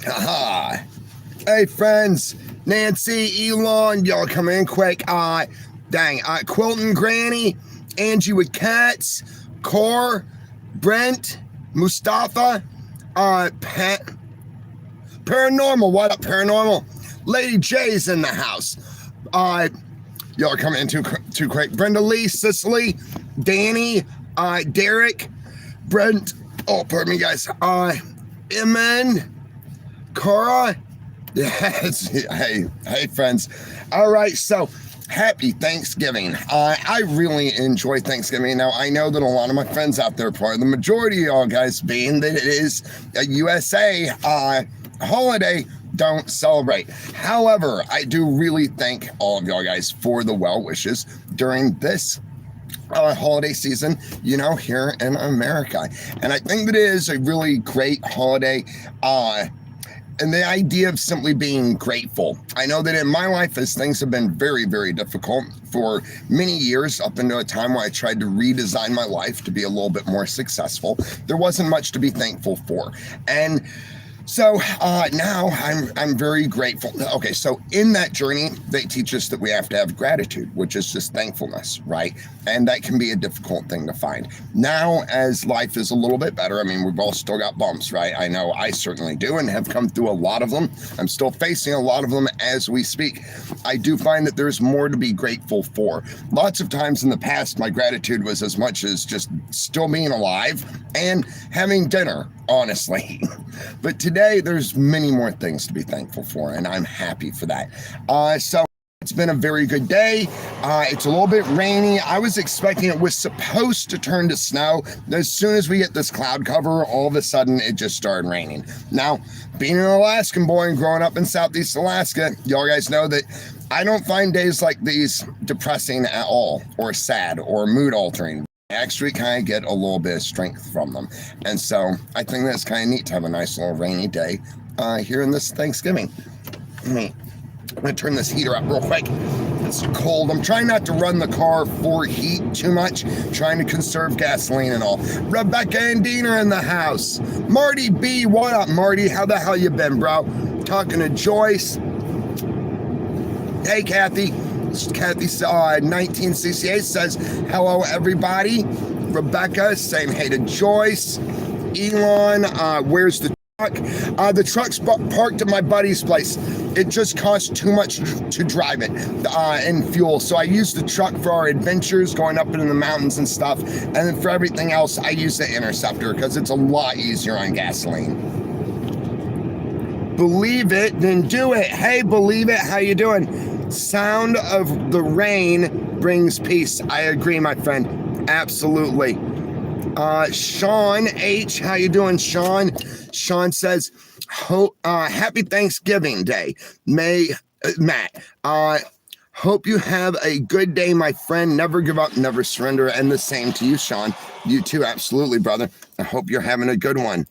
Haha. Hey friends, Nancy, Elon, y'all come in quick. Quilton Granny, Angie with cats, Core, Brent, Mustafa, Pat, Paranormal. What up, Paranormal? Lady J's in the house. Y'all are coming in too quick. Brenda Lee, Cicely, Danny, Derek, Brent. Oh, pardon me, guys. Emin, Cara. Yes. Hey, friends. All right, so happy Thanksgiving. I really enjoy Thanksgiving. Now, I know that a lot of my friends out there, probably the majority of y'all guys, being that it is a USA holiday, don't celebrate. However, I do really thank all of y'all guys for the well wishes during this holiday season, here in America. And I think that it is a really great holiday. And the idea of simply being grateful. I know that in my life, as things have been very, very difficult for many years, up into a time where I tried to redesign my life to be a little bit more successful, there wasn't much to be thankful for. And so now I'm very grateful. Okay, so in that journey, they teach us that we have to have gratitude, which is just thankfulness, right? And that can be a difficult thing to find. Now, as life is a little bit better, I mean, we've all still got bumps, right? I know I certainly do and have come through a lot of them. I'm still facing a lot of them as we speak. I do find that there's more to be grateful for. Lots of times in the past, my gratitude was as much as just still being alive and having dinner, honestly. But today, there's many more things to be thankful for, and I'm happy for that. So it's been a very good day. It's a little bit rainy. I was expecting it was supposed to turn to snow. As soon as we get this cloud cover, all of a sudden, it just started raining. Now, being an Alaskan boy and growing up in Southeast Alaska, y'all guys know that I don't find days like these depressing at all, or sad, or mood altering. I actually kind of get a little bit of strength from them. And so I think that's kind of neat to have a nice little rainy day here in this Thanksgiving. I'm going to turn this heater up real quick. It's cold. I'm trying not to run the car for heat too much, trying to conserve gasoline and all. Rebecca and Dean are in the house. Marty B, what up, Marty? How the hell you been, bro? Talking to Joyce. Hey, Kathy. Kathy 1968 says, hello, everybody. Rebecca saying hey to Joyce. Elon, where's the truck? The truck's parked at my buddy's place. It just costs too much to drive it and fuel. So I use the truck for our adventures, going up into the mountains and stuff. And then for everything else, I use the Interceptor because it's a lot easier on gasoline. Believe it, then do it. Hey, believe it. How you doing? Sound of the rain brings peace. I agree, my friend. Absolutely. Sean H, how you doing, Sean? Sean says, happy Thanksgiving Day. Matt, hope you have a good day, my friend. Never give up, never surrender. And the same to you, Sean. You too, absolutely, brother. I hope you're having a good one.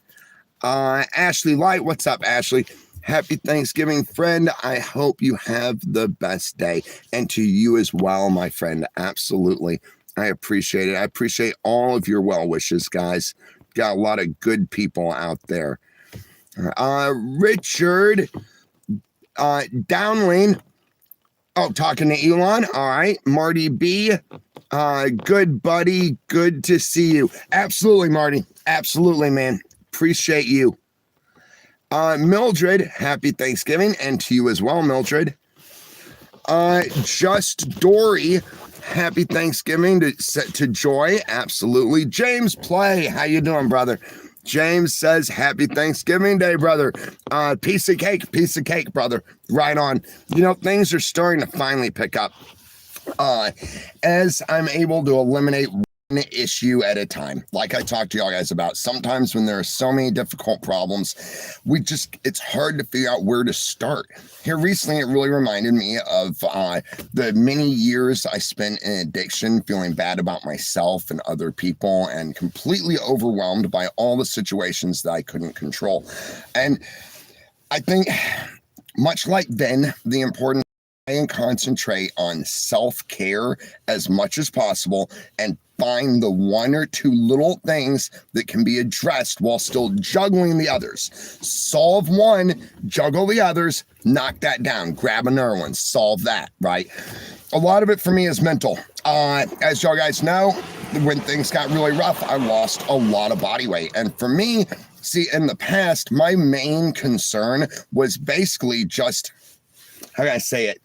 Ashley Light, what's up, Ashley? Happy Thanksgiving, friend. I hope you have the best day. And to you as well, my friend. Absolutely. I appreciate it. I appreciate all of your well wishes, guys. Got a lot of good people out there. Richard Downlane. Oh, talking to Elon. All right. Marty B. Good buddy. Good to see you. Absolutely, Marty. Absolutely, man. Appreciate you. Mildred, happy Thanksgiving, and to you as well, Mildred. Just Dory, happy Thanksgiving to Joy, absolutely. James Play, how you doing, brother? James says, happy Thanksgiving Day, brother. Piece of cake, brother. Right on. Things are starting to finally pick up. As I'm able to eliminate one issue at a time, like I talked to y'all guys about. Sometimes when there are so many difficult problems, it's hard to figure out where to start. Here recently, it really reminded me of the many years I spent in addiction, feeling bad about myself and other people, and completely overwhelmed by all the situations that I couldn't control. And I think, much like then, the importance and concentrate on self-care as much as possible and find the one or two little things that can be addressed while still juggling the others. Solve one, juggle the others, knock that down, grab another one, solve that, right? A lot of it for me is mental. As y'all guys know, when things got really rough, I lost a lot of body weight. And for me, see, in the past, my main concern was basically just, how can I say it?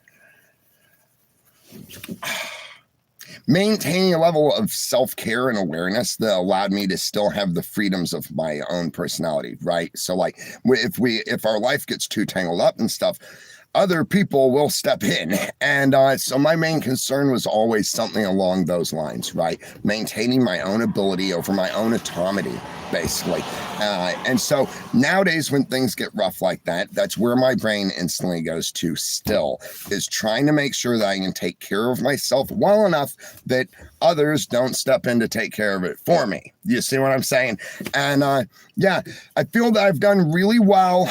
Maintaining a level of self-care and awareness that allowed me to still have the freedoms of my own personality, right? So like if our life gets too tangled up and stuff, other people will step in. And so my main concern was always something along those lines, right? Maintaining my own ability over my own autonomy, basically. And so nowadays when things get rough like that, that's where my brain instantly goes to still, is trying to make sure that I can take care of myself well enough that others don't step in to take care of it for me. You see what I'm saying? And yeah, I feel that I've done really well.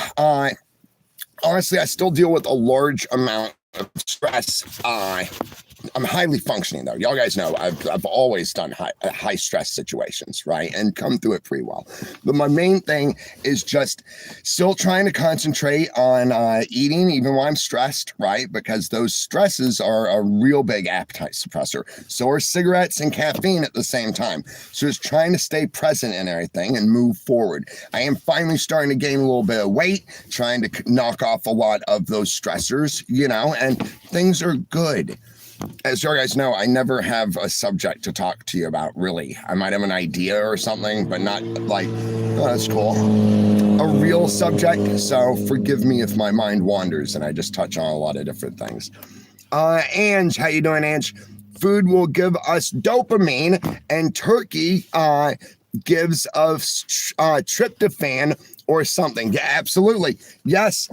Honestly, I still deal with a large amount of stress. I'm highly functioning though. Y'all guys know I've always done high stress situations, right? And come through it pretty well. But my main thing is just still trying to concentrate on eating even while I'm stressed, right? Because those stresses are a real big appetite suppressor. So are cigarettes and caffeine at the same time. So just trying to stay present in everything and move forward. I am finally starting to gain a little bit of weight, trying to knock off a lot of those stressors, you know, and things are good. As you guys know, I never have a subject to talk to you about, really. I might have an idea or something, but not like, oh, that's cool, a real subject. So forgive me if my mind wanders and I just touch on a lot of different things. Ange, how you doing, Ange? Food will give us dopamine, and turkey gives us tryptophan or something. Yeah, absolutely. Yes.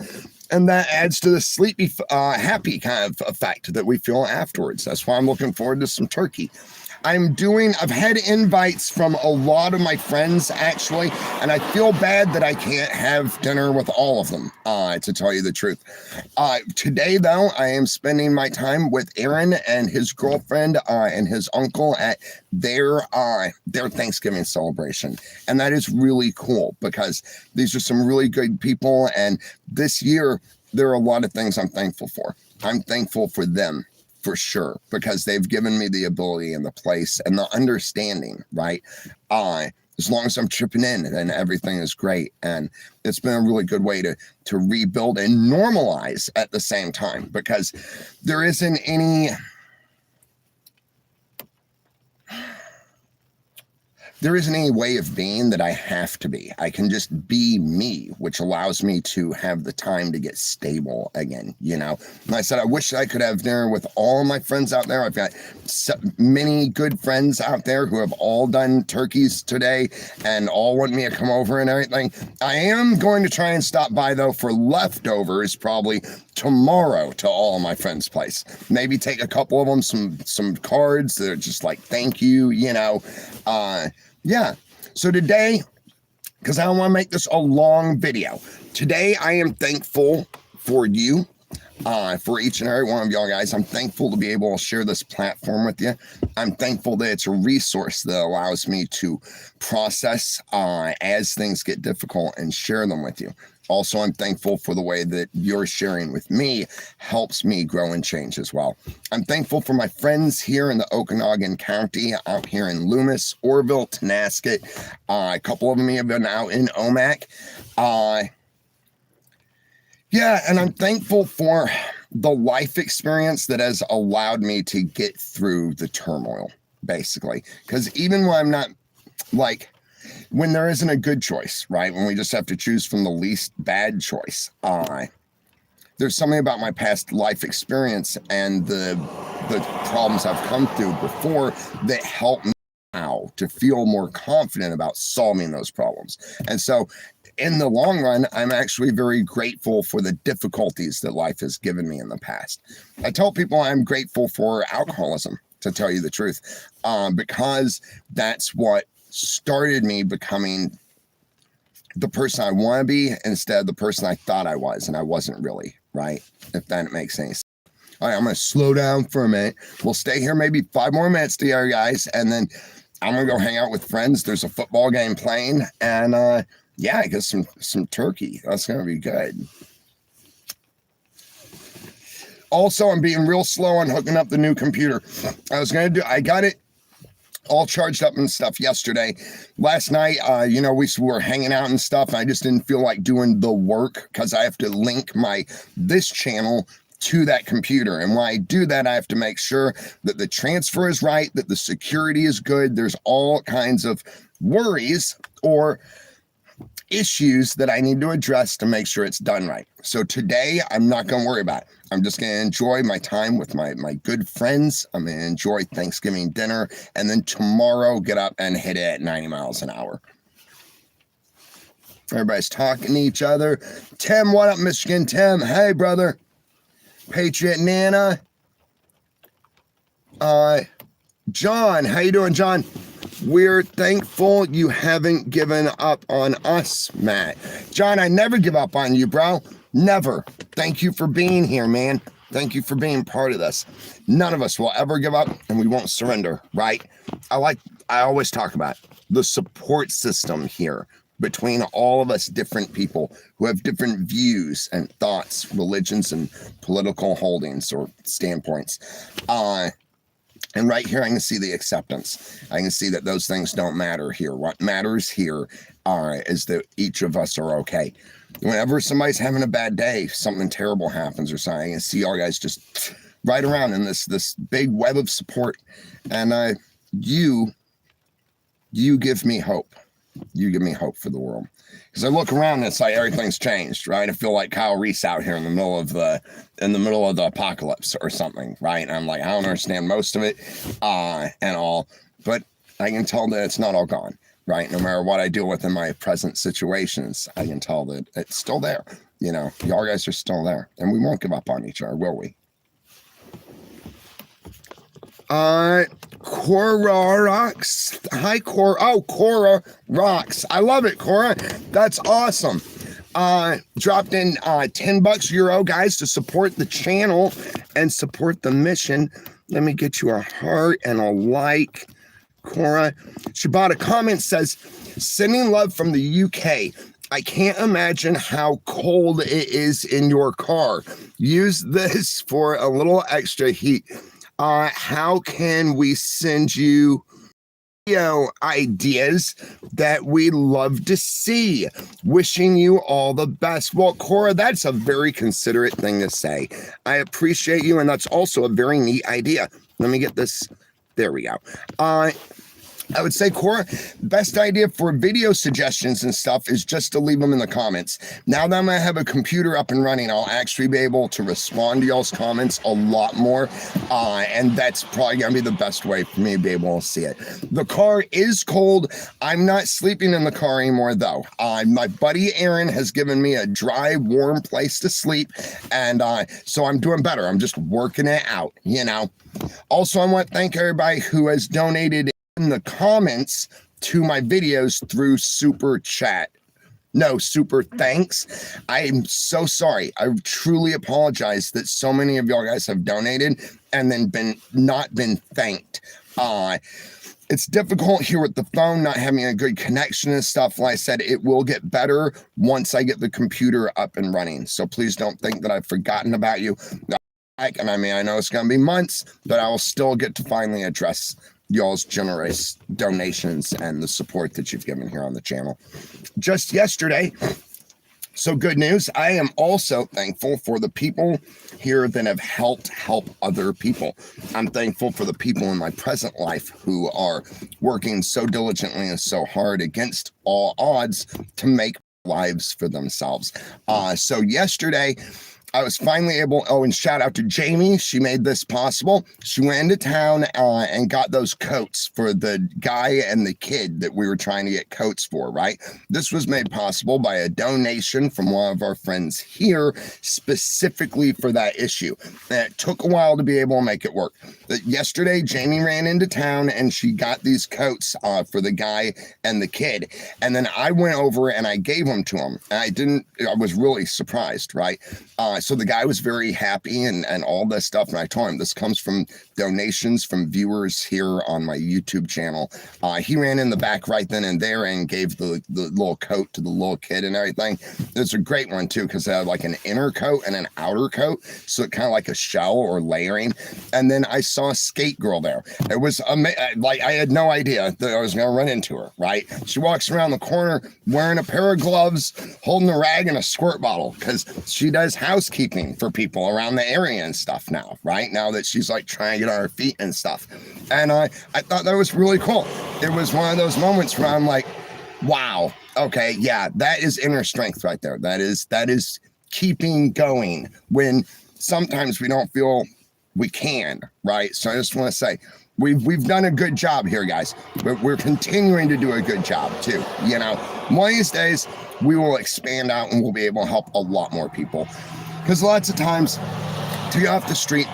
And that adds to the sleepy, happy kind of effect that we feel afterwards. That's why I'm looking forward to some turkey. I've had invites from a lot of my friends, actually, and I feel bad that I can't have dinner with all of them, to tell you the truth. Today, though, I am spending my time with Aaron and his girlfriend and his uncle at their Thanksgiving celebration. And that is really cool because these are some really good people. And this year, there are a lot of things I'm thankful for. I'm thankful for them, for sure, because they've given me the ability and the place and the understanding, right? As long as I'm chipping in, then everything is great. And it's been a really good way to rebuild and normalize at the same time, because there isn't any way of being that I have to be. I can just be me, which allows me to have the time to get stable again, you know? And I said, I wish I could have dinner with all of my friends out there. I've got many good friends out there who have all done turkeys today and all want me to come over and everything. I am going to try and stop by, though, for leftovers probably tomorrow to all of my friends' place. Maybe take a couple of them some cards that are just like, thank you, you know? Yeah, so today, because I don't want to make this a long video, today I am thankful for you, for each and every one of y'all guys. I'm thankful to be able to share this platform with you. I'm thankful that it's a resource that allows me to process as things get difficult and share them with you. Also, I'm thankful for the way that you're sharing with me helps me grow and change as well. I'm thankful for my friends here in the Okanagan County, out here in Loomis, Orville, Tonasket. A couple of them have been out in Omak. Yeah, and I'm thankful for the life experience that has allowed me to get through the turmoil, basically. Because even when I'm not, like, when there isn't a good choice, right? When we just have to choose from the least bad choice. There's something about my past life experience and the problems I've come through before that help me now to feel more confident about solving those problems. And so in the long run, I'm actually very grateful for the difficulties that life has given me in the past. I tell people I'm grateful for alcoholism, to tell you the truth, because that's what started me becoming the person I want to be instead of the person I thought I was, and I wasn't really, right? If that makes any sense. All right, I'm going to slow down for a minute. We'll stay here maybe 5 more minutes together, guys, and then I'm going to go hang out with friends. There's a football game playing, and yeah, I guess some turkey. That's going to be good. Also, I'm being real slow on hooking up the new computer. I got it all charged up and stuff yesterday. Last night, we were hanging out and stuff. And I just didn't feel like doing the work because I have to link this channel to that computer. And when I do that, I have to make sure that the transfer is right, that the security is good. There's all kinds of worries or issues that I need to address to make sure it's done right. So today, I'm not going to worry about it. I'm just going to enjoy my time with my good friends. I'm going to enjoy Thanksgiving dinner. And then tomorrow, get up and hit it at 90 miles an hour. Everybody's talking to each other. Tim, what up, Michigan? Tim, hey, brother. Patriot Nana. John, how you doing, John? We're thankful you haven't given up on us, Matt. John, I never give up on you, bro. Never. Thank you for being here, man. Thank you for being part of this. None of us will ever give up, and we won't surrender, right? I always talk about the support system here between all of us different people who have different views and thoughts, religions, and political holdings or standpoints. And right here, I can see the acceptance. I can see that those things don't matter here. What matters here is that each of us are okay. Whenever somebody's having a bad day, something terrible happens or something, I can see all guys just right around in this big web of support. And you give me hope. You give me hope for the world. Because I look around and it's like everything's changed, right? I feel like Kyle Reese out here in the middle of the apocalypse or something, right? And I'm like, I don't understand most of it and all, but I can tell that it's not all gone, right? No matter what I deal with in my present situations, I can tell that it's still there. Y'all guys are still there, and we won't give up on each other, will we? Cora Rocks. Hi, Cora. Oh, Cora Rocks. I love it, Cora. That's awesome. Dropped in $10 euro, guys, to support the channel and support the mission. Let me get you a heart and a like, Cora. She bought a comment, says, sending love from the UK. I can't imagine how cold it is in your car. Use this for a little extra heat. How can we send you ideas that we love to see? Wishing you all the best. Well, Cora, that's a very considerate thing to say. I appreciate you, and that's also a very neat idea. Let me get this. There we go. I would say, Cora, best idea for video suggestions and stuff is just to leave them in the comments. Now that I'm going to have a computer up and running, I'll actually be able to respond to y'all's comments a lot more. And that's probably going to be the best way for me to be able to see it. The car is cold. I'm not sleeping in the car anymore, though. My buddy Aaron has given me a dry, warm place to sleep. And so I'm doing better. I'm just working it out, Also, I want to thank everybody who has donated in the comments to my videos through super chat. No, super thanks. I am so sorry. I truly apologize that so many of y'all guys have donated and then not been thanked. It's difficult here with the phone, not having a good connection and stuff. Like I said, it will get better once I get the computer up and running. So please don't think that I've forgotten about you. And I know it's going to be months, but I will still get to finally address y'all's generous donations and the support that you've given here on the channel. Just yesterday, so good news, I am also thankful for the people here that have helped help other people. I'm thankful for the people in my present life who are working so diligently and so hard against all odds to make lives for themselves. So yesterday, I was finally able, and shout out to Jamie. She made this possible. She went into town and got those coats for the guy and the kid that we were trying to get coats for, right? This was made possible by a donation from one of our friends here, specifically for that issue. And it took a while to be able to make it work. But yesterday, Jamie ran into town and she got these coats for the guy and the kid. And then I went over and I gave them to him. And I was really surprised, right? so the guy was very happy and all this stuff. And I told him this comes from donations from viewers here on my YouTube channel. He ran in the back right then and there and gave the little coat to the little kid and everything. It's a great one too, because it had like an inner coat and an outer coat. So it kind of like a shell or layering. And then I saw a skate girl there. It was like, I had no idea that I was going to run into her, right? She walks around the corner wearing a pair of gloves, holding a rag and a squirt bottle, because she does housekeeping for people around the area and stuff now, right? Now that she's like trying to get on her feet and stuff. And I thought that was really cool. It was one of those moments where I'm like, wow, okay, yeah, that is inner strength right there. That is keeping going when sometimes we don't feel we can, right? So I just want to say, we've done a good job here, guys, but we're continuing to do a good job too. You know, one of these days we will expand out and we'll be able to help a lot more people, because lots of times to get off the street,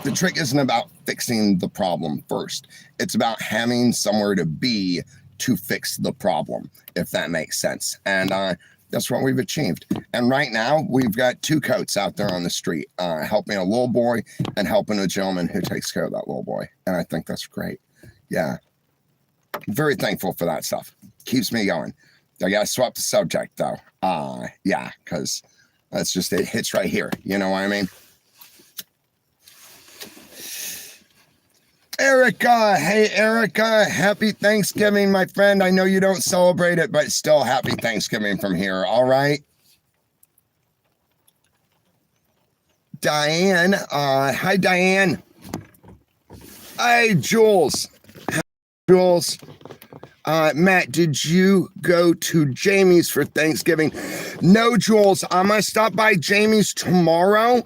the trick isn't about fixing the problem first. It's about having somewhere to be to fix the problem, if that makes sense. And that's what we've achieved. And right now we've got 2 coats out there on the street, helping a little boy and helping a gentleman who takes care of that little boy. And I think that's great. Yeah. Very thankful for that stuff. Keeps me going. I gotta swap the subject though. Yeah, because that's just, it hits right here. You know what I mean? Erica, hey Erica, happy Thanksgiving, my friend. I know you don't celebrate it, but still happy Thanksgiving from here, all right? Diane, hi Diane. Hey Jules. Hi, Jules. Matt, did you go to Jamie's for Thanksgiving? No, Jules, I'm gonna stop by Jamie's tomorrow.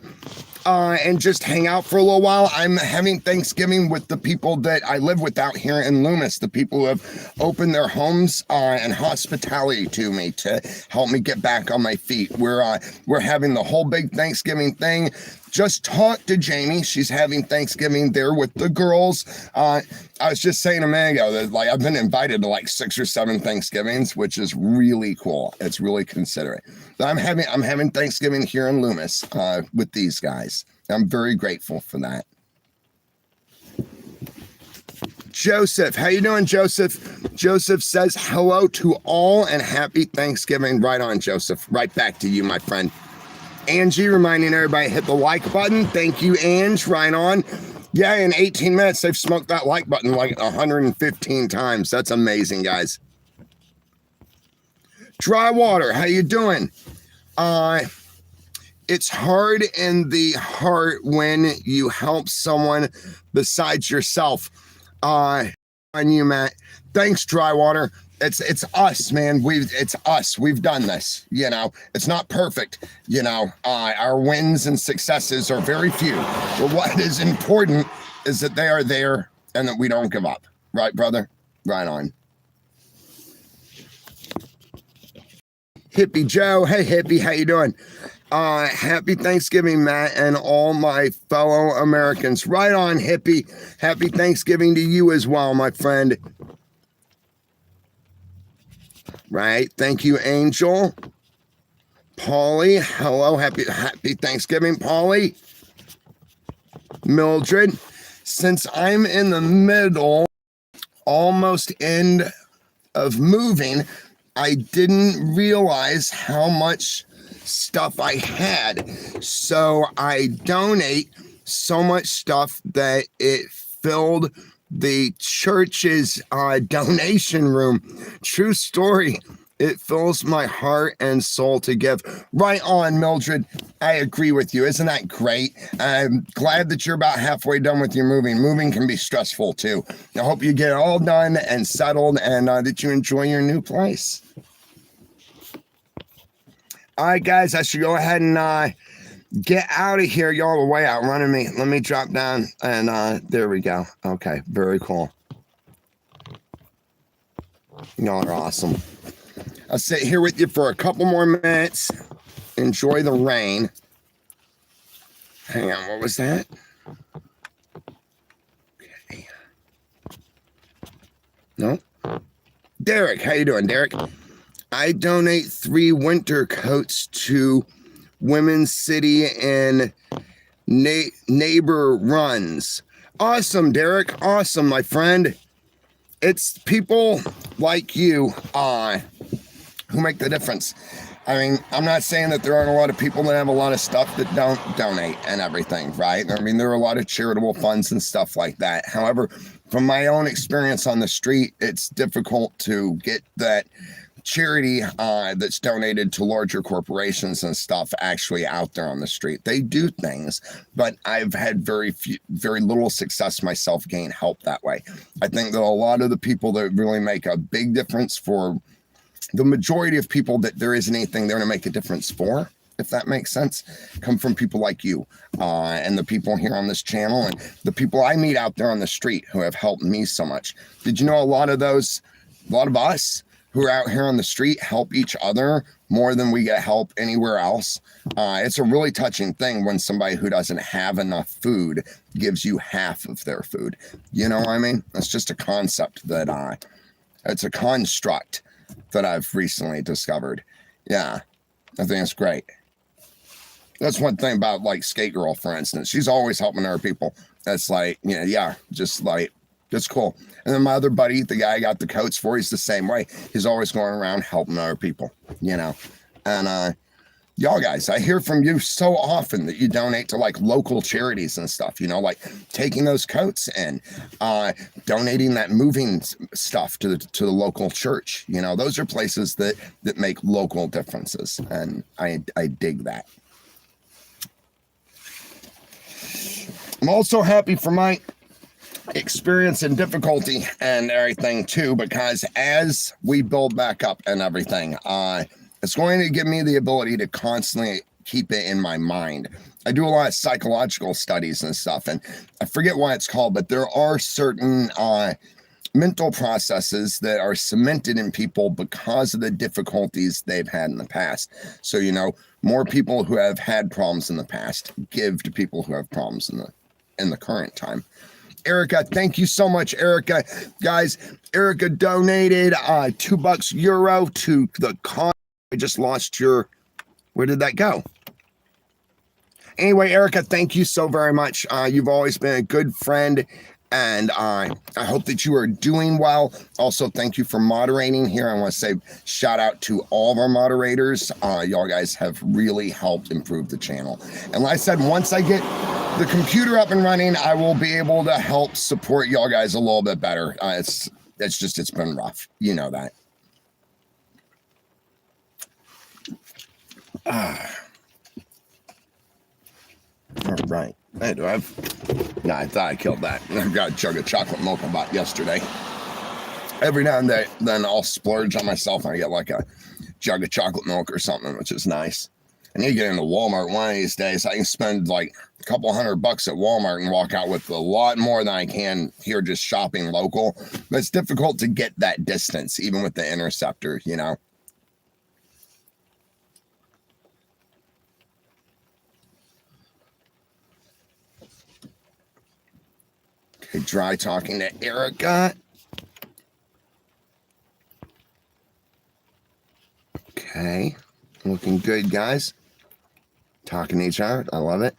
And just hang out for a little while. I'm having Thanksgiving with the people that I live with out here in Loomis, the people who have opened their homes and hospitality to me to help me get back on my feet. We're having the whole big Thanksgiving thing. Just talked to Jamie. She's having Thanksgiving there with the girls. I was just saying a minute ago that like I've been invited to like 6 or 7 Thanksgivings, which is really cool. It's really considerate. But I'm having Thanksgiving here in Loomis with these guys. I'm very grateful for that. Joseph, how you doing, Joseph? Joseph says hello to all and happy Thanksgiving. Right on, Joseph. Right back to you, my friend. Angie reminding everybody hit the like button. Thank you, Ange. Right on. Yeah, in 18 minutes, they've smoked that like button like 115 times. That's amazing, guys. Dry Water, how you doing? It's hard in the heart when you help someone besides yourself. On you, Matt. Thanks, Dry Water. It's us, man. It's us. We've done this. You know, it's not perfect. You know, our wins and successes are very few. But what is important is that they are there and that we don't give up. Right, brother? Right on. Hippie Joe. Hey, Hippie. How you doing? Happy Thanksgiving, Matt, and all my fellow Americans. Right on, Hippie. Happy Thanksgiving to you as well, my friend. Right. Thank you, Angel. Polly. Hello. Happy Thanksgiving, Polly. Mildred. Since I'm in the middle, almost end of moving, I didn't realize how much stuff I had. So I donate so much stuff that it filled the church's donation room. True story. It fills my heart and soul to give. Right on, Mildred. I agree with you. Isn't that great? I'm glad that you're about halfway done with your moving. Moving can be stressful too. I hope you get it all done and settled and that you enjoy your new place. All right, guys, I should go ahead and get out of here. Y'all are way outrunning me. Let me drop down and there we go. Okay, very cool. Y'all are awesome. I'll sit here with you for a couple more minutes. Enjoy the rain. Hang on, what was that? Okay. No? Derek, how you doing, Derek? I donate 3 winter coats to Women's City and Neighbor runs. Awesome, Derek. Awesome, my friend. It's people like you who make the difference. I mean, I'm not saying that there aren't a lot of people that have a lot of stuff that don't donate and everything, right? I mean, there are a lot of charitable funds and stuff like that. However, from my own experience on the street, it's difficult to get that charity that's donated to larger corporations and stuff actually out there on the street. They do things, but I've had very little success myself gain help that way. I think that a lot of the people that really make a big difference for the majority of people that there isn't anything there to make a difference for, if that makes sense, come from people like you and the people here on this channel and the people I meet out there on the street who have helped me so much. Did you know a lot of us who are out here on the street help each other more than we get help anywhere else? It's a really touching thing when somebody who doesn't have enough food gives you half of their food. You know what I mean? It's just a concept that it's a construct that I've recently discovered. Yeah, I think it's great. That's one thing about like Skate Girl, for instance. She's always helping other people. That's like, you know, yeah, just like, that's cool. And then my other buddy, the guy I got the coats for, he's the same way. He's always going around helping other people, you know. And y'all guys, I hear from you so often that you donate to like local charities and stuff, you know, like taking those coats and donating that moving stuff to the local church. You know, those are places that make local differences, and I dig that. I'm also happy for my experience and difficulty and everything too, because as we build back up and everything, it's going to give me the ability to constantly keep it in my mind. I do a lot of psychological studies and stuff, and I forget why it's called, but there are certain mental processes that are cemented in people because of the difficulties they've had in the past. So, you know, more people who have had problems in the past give to people who have problems in the current time. Erica, thank you so much, Erica. Guys, Erica donated €2 to the cause. I just lost your, where did that go? Anyway, Erica, thank you so very much. You've always been a good friend, and I hope that you are doing well. Also, thank you for moderating here. I want to say shout out to all of our moderators. Y'all guys have really helped improve the channel. And like I said, once I get the computer up and running, I will be able to help support y'all guys a little bit better. It's been rough. You know that. All right. Hey, do I have? No, I thought I killed that. I've got a jug of chocolate milk I bought yesterday. Every now and then I'll splurge on myself and I get like a jug of chocolate milk or something, which is nice. I need to get into Walmart one of these days. I can spend like a couple $100 at Walmart and walk out with a lot more than I can here just shopping local. But it's difficult to get that distance, even with the Interceptor, you know. Okay, dry talking to Erica. Okay, looking good, guys. Talking to each other. I love it.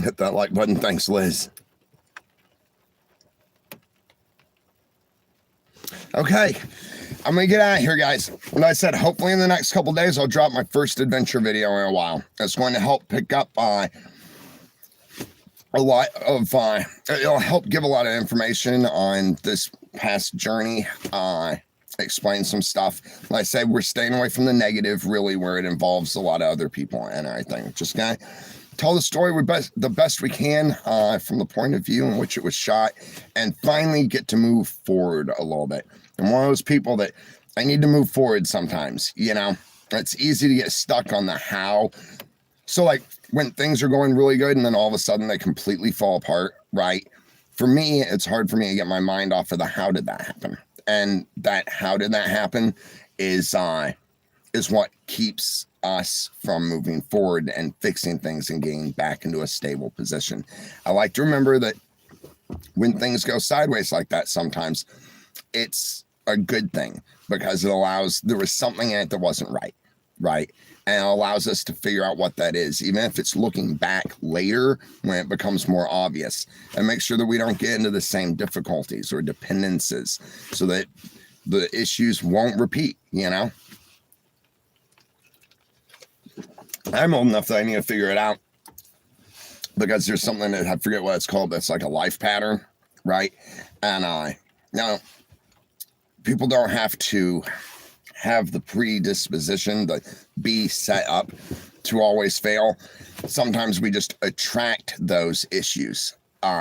Hit that like button. Thanks, Liz. Okay, I'm going to get out of here, guys. Like I said, hopefully in the next couple days, I'll drop my first adventure video in a while. It's going to help pick up a lot of, it'll help give a lot of information on this past journey. Explain some stuff. Like I said, we're staying away from the negative, really, where it involves a lot of other people and everything. Just gonna tell the story the best we can from the point of view in which it was shot, and finally get to move forward a little bit. I'm one of those people that I need to move forward sometimes, you know. It's easy to get stuck on the how. So like when things are going really good and then all of a sudden they completely fall apart, right? For me, it's hard for me to get my mind off of the how did that happen? And that how did that happen is what keeps us from moving forward and fixing things and getting back into a stable position. I like to remember that when things go sideways like that, sometimes it's a good thing because it allows, there was something in it that wasn't right. right? And it allows us to figure out what that is, even if it's looking back later when it becomes more obvious, and make sure that we don't get into the same difficulties or dependencies so that the issues won't repeat, you know? I'm old enough that I need to figure it out because there's something that I forget what it's called. That's like a life pattern, right? And now people don't have to have the predisposition to be set up to always fail. Sometimes we just attract those issues,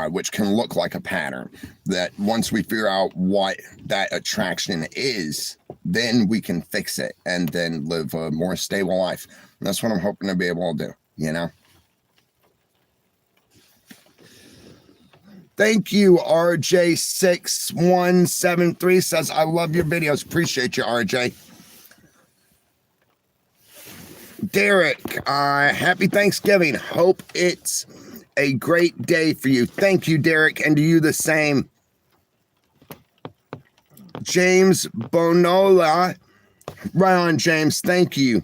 which can look like a pattern, that once we figure out what that attraction is, then we can fix it and then live a more stable life. And that's what I'm hoping to be able to do, you know? Thank you, RJ6173 says, I love your videos. Appreciate you, RJ. Derek, happy Thanksgiving. Hope it's a great day for you. Thank you, Derek, and to you the same. James Bonola. Right on, James. Thank you.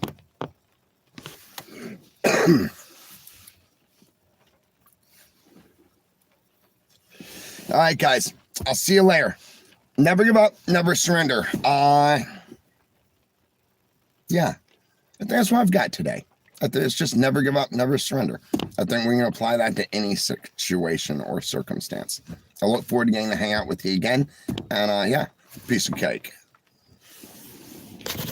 All right, guys. I'll see you later. Never give up. Never surrender. Yeah. I think that's what I've got today. It's just never give up, never surrender. I think we're going to apply that to any situation or circumstance. I look forward to getting to hang out with you again. And yeah, piece of cake.